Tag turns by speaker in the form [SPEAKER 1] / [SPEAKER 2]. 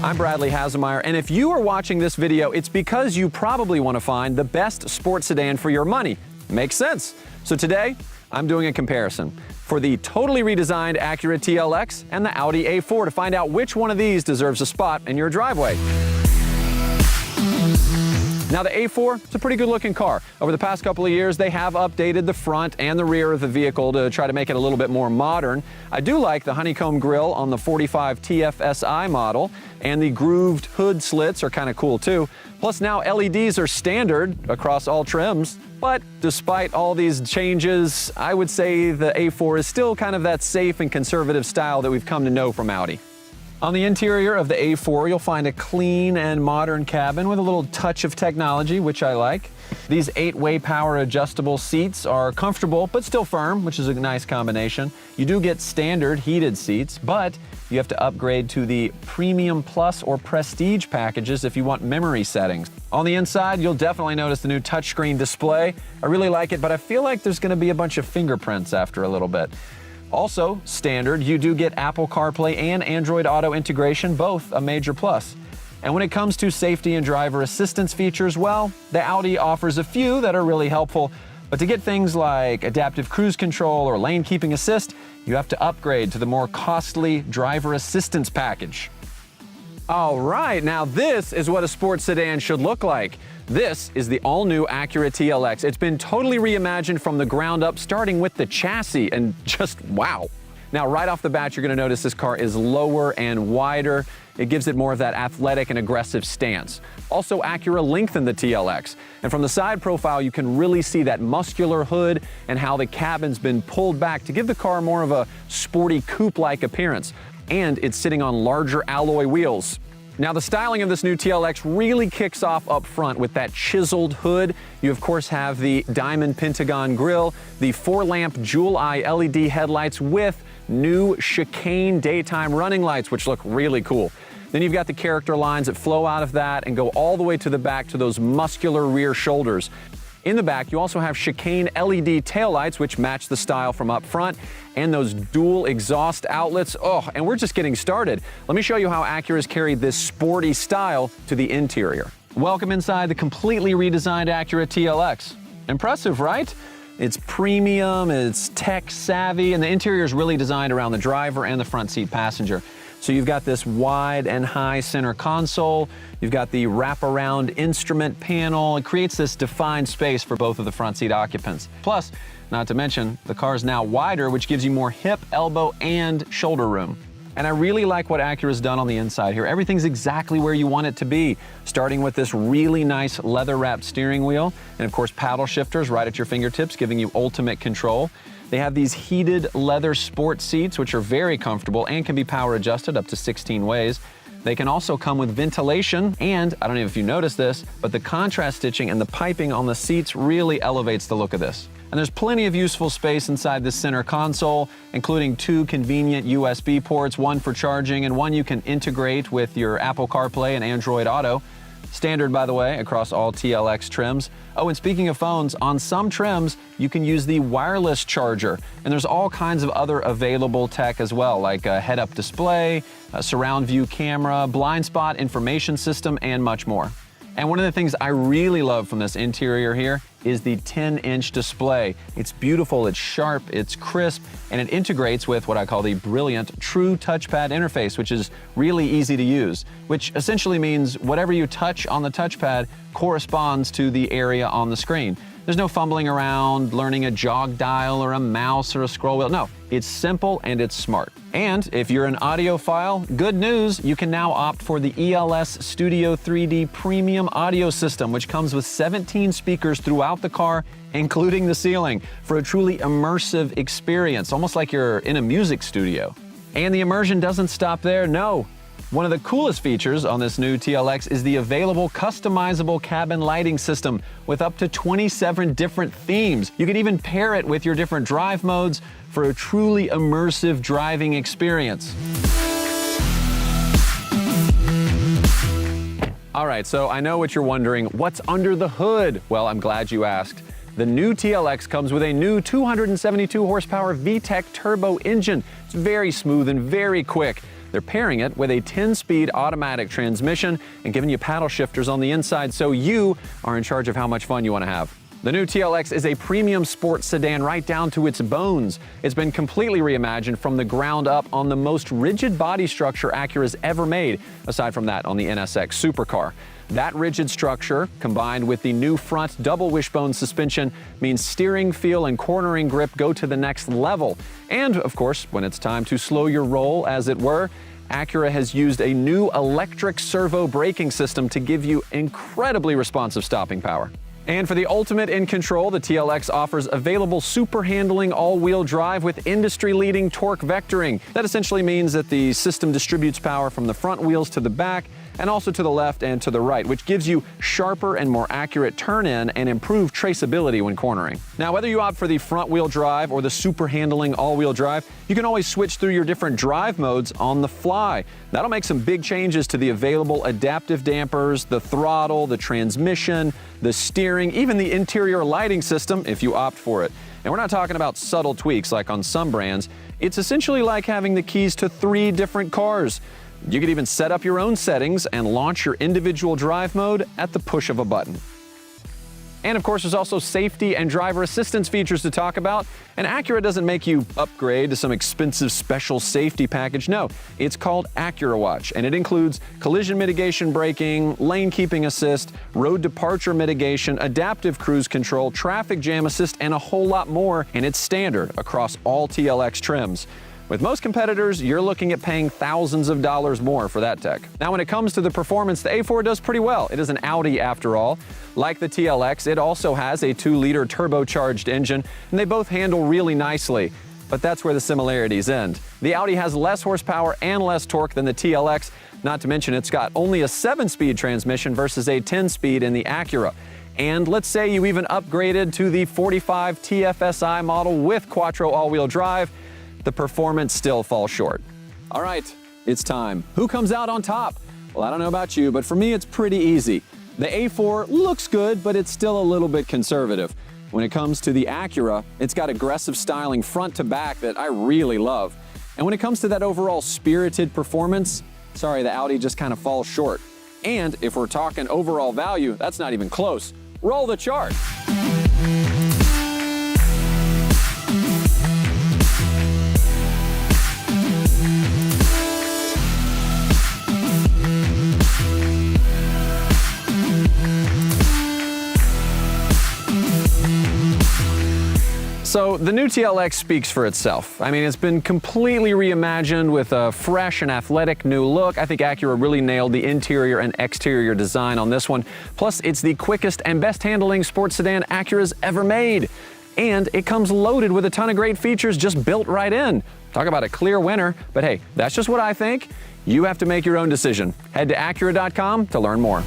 [SPEAKER 1] I'm Bradley Hasemeyer, and if you are watching this video, it's because you probably want to find the best sports sedan for your money. Makes sense. So today, I'm doing a comparison for the totally redesigned Acura TLX and the Audi A4 to find out which one of these deserves a spot in your driveway. Now the A4, it's a pretty good looking car. Over the past couple of years, they have updated the front and the rear of the vehicle to try to make it a little bit more modern. I do like the honeycomb grille on the 45 TFSI model, and the grooved hood slits are kind of cool too. Plus now LEDs are standard across all trims. But despite all these changes, I would say the A4 is still kind of that safe and conservative style that we've come to know from Audi. On the interior of the A4, you'll find a clean and modern cabin with a little touch of technology, which I like. These 8-way power adjustable seats are comfortable but still firm, which is a nice combination. You do get standard heated seats, but you have to upgrade to the Premium Plus or Prestige packages if you want memory settings. On the inside, you'll definitely notice the new touchscreen display. I really like it, but I feel like there's going to be a bunch of fingerprints after a little bit. Also, standard, you do get Apple CarPlay and Android Auto integration, both a major plus. And when it comes to safety and driver assistance features, well, the Audi offers a few that are really helpful, but to get things like adaptive cruise control or lane keeping assist, you have to upgrade to the more costly driver assistance package. All right, now this is what a sports sedan should look like. This is the all-new Acura TLX. It's been totally reimagined from the ground up, starting with the chassis, and just wow. Now, right off the bat, you're gonna notice this car is lower and wider. It gives it more of that athletic and aggressive stance. Also, Acura lengthened the TLX. And from the side profile, you can really see that muscular hood and how the cabin's been pulled back to give the car more of a sporty coupe-like appearance. And it's sitting on larger alloy wheels. Now, the styling of this new TLX really kicks off up front with that chiseled hood. You, of course, have the diamond Pentagon Grill, the 4-lamp jewel-eye LED headlights with new chicane daytime running lights, which look really cool. Then you've got the character lines that flow out of that and go all the way to the back to those muscular rear shoulders. In the back, you also have chicane LED taillights, which match the style from up front, and those dual exhaust outlets. Oh, and we're just getting started. Let me show you how Acura's carried this sporty style to the interior. Welcome inside the completely redesigned Acura TLX. Impressive, right? It's premium, it's tech savvy, and the interior is really designed around the driver and the front seat passenger. So you've got this wide and high center console, you've got the wraparound instrument panel. It creates this defined space for both of the front seat occupants. Plus, not to mention, the car's now wider, which gives you more hip, elbow, and shoulder room. And I really like what Acura's done on the inside here. Everything's exactly where you want it to be, starting with this really nice leather-wrapped steering wheel, and of course paddle shifters right at your fingertips, giving you ultimate control. They have these heated leather sport seats, which are very comfortable and can be power adjusted up to 16 ways. They can also come with ventilation, and I don't know if you noticed this, but the contrast stitching and the piping on the seats really elevates the look of this. And there's plenty of useful space inside this center console, including 2 convenient USB ports, one for charging and one you can integrate with your Apple CarPlay and Android Auto. Standard, by the way, across all TLX trims. Oh, and speaking of phones, on some trims, you can use the wireless charger. And there's all kinds of other available tech as well, like a head-up display, a surround view camera, blind spot information system, and much more. And one of the things I really love from this interior here is the 10-inch display. It's beautiful, it's sharp, it's crisp, and it integrates with what I call the brilliant True Touchpad interface, which is really easy to use, which essentially means whatever you touch on the touchpad corresponds to the area on the screen. There's no fumbling around, learning a jog dial or a mouse or a scroll wheel. No, it's simple and it's smart. And if you're an audiophile, good news, you can now opt for the ELS Studio 3D Premium Audio System, which comes with 17 speakers throughout the car, including the ceiling, for a truly immersive experience, almost like you're in a music studio. And the immersion doesn't stop there, no. One of the coolest features on this new TLX is the available customizable cabin lighting system with up to 27 different themes. You can even pair it with your different drive modes for a truly immersive driving experience. All right, so I know what you're wondering. What's under the hood? Well, I'm glad you asked. The new TLX comes with a new 272 horsepower VTEC turbo engine. It's very smooth and very quick. They're pairing it with a 10-speed automatic transmission and giving you paddle shifters on the inside, so you are in charge of how much fun you want to have. The new TLX is a premium sports sedan right down to its bones. It's been completely reimagined from the ground up on the most rigid body structure Acura's ever made, aside from that on the NSX supercar. That rigid structure, combined with the new front double wishbone suspension, means steering, feel, and cornering grip go to the next level. And, of course, when it's time to slow your roll, as it were, Acura has used a new electric servo braking system to give you incredibly responsive stopping power. And for the ultimate in control, the TLX offers available super handling all-wheel drive with industry-leading torque vectoring. That essentially means that the system distributes power from the front wheels to the back and also to the left and to the right, which gives you sharper and more accurate turn-in and improved traceability when cornering. Now, whether you opt for the front-wheel drive or the super handling all-wheel drive, you can always switch through your different drive modes on the fly. That'll make some big changes to the available adaptive dampers, the throttle, the transmission, the steering, even the interior lighting system if you opt for it. And we're not talking about subtle tweaks like on some brands. It's essentially like having the keys to 3 different cars. You could even set up your own settings and launch your individual drive mode at the push of a button. And of course, there's also safety and driver assistance features to talk about. And Acura doesn't make you upgrade to some expensive special safety package. No, it's called Acura Watch, and it includes collision mitigation braking, lane keeping assist, road departure mitigation, adaptive cruise control, traffic jam assist, and a whole lot more. And it's standard across all TLX trims. With most competitors, you're looking at paying thousands of dollars more for that tech. Now, when it comes to the performance, the A4 does pretty well. It is an Audi after all. Like the TLX, it also has a 2-liter turbocharged engine, and they both handle really nicely. But that's where the similarities end. The Audi has less horsepower and less torque than the TLX, not to mention it's got only a 7-speed transmission versus a 10-speed in the Acura. And let's say you even upgraded to the 45 TFSI model with Quattro all-wheel drive, the performance still falls short. All right, it's time. Who comes out on top? Well, I don't know about you, but for me, it's pretty easy. The A4 looks good, but it's still a little bit conservative. When it comes to the Acura, it's got aggressive styling front to back that I really love. And when it comes to that overall spirited performance, sorry, the Audi just kind of falls short. And if we're talking overall value, that's not even close. Roll the chart. So the new TLX speaks for itself. I mean, it's been completely reimagined with a fresh and athletic new look. I think Acura really nailed the interior and exterior design on this one. Plus, it's the quickest and best handling sports sedan Acura's ever made. And it comes loaded with a ton of great features just built right in. Talk about a clear winner, but hey, that's just what I think. You have to make your own decision. Head to Acura.com to learn more.